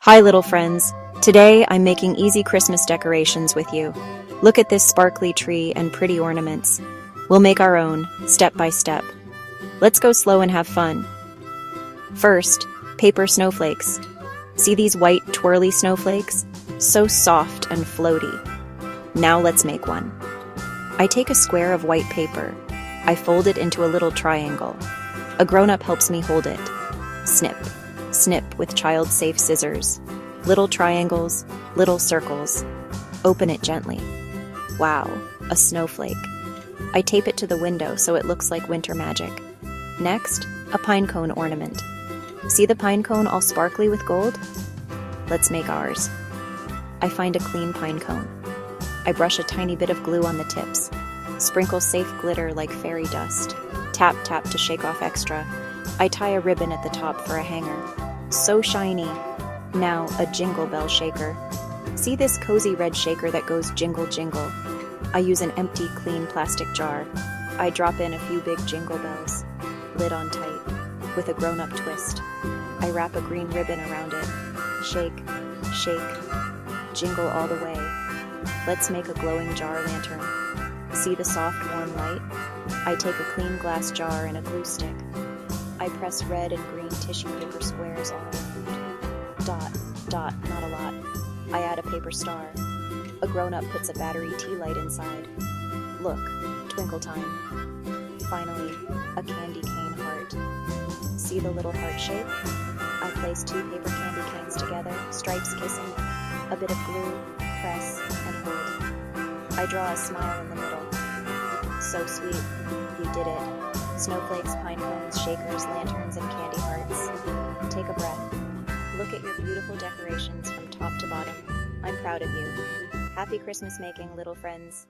Hi, little friends. Today, I'm making easy Christmas decorations with you. Look at this sparkly tree and pretty ornaments. We'll make our own, step by step. Let's go slow and have fun. First, paper snowflakes. See these white, twirly snowflakes? So soft and floaty. Now let's make one. I take a square of white paper. I fold it into a little triangle. A grown-up helps me hold it. Snip. Snip with child-safe scissors. Little triangles, little circles. Open it gently. Wow, a snowflake. I tape it to the window so it looks like winter magic. Next, a pine cone ornament. See the pine cone all sparkly with gold? Let's make ours. I find a clean pine cone. I brush a tiny bit of glue on the tips. Sprinkle safe glitter like fairy dust. Tap, tap to shake off extra. I tie a ribbon at the top for a hanger. So shiny. Now, a jingle bell shaker. See this cozy red shaker that goes jingle jingle? I use an empty, clean plastic jar. I drop in a few big jingle bells. Lid on tight, with a grown-up twist. I wrap a green ribbon around it. Shake, shake, jingle all the way. Let's make a glowing jar lantern. See the soft, warm light? I take a clean glass jar and a glue stick. I press red and green tissue paper squares all around. Dot, dot, not a lot. I add a paper star. A grown-up puts a battery tea light inside. Look, twinkle time. Finally, a candy cane heart. See the little heart shape? I place two paper candy canes together, stripes kissing. A bit of glue, press, and hold. I draw a smile in the middle. So sweet, you did it. Snowflakes, pine cones, shakers, lanterns, and candy hearts. Take a breath. Look at your beautiful decorations from top to bottom. I'm proud of you. Happy Christmas making, little friends.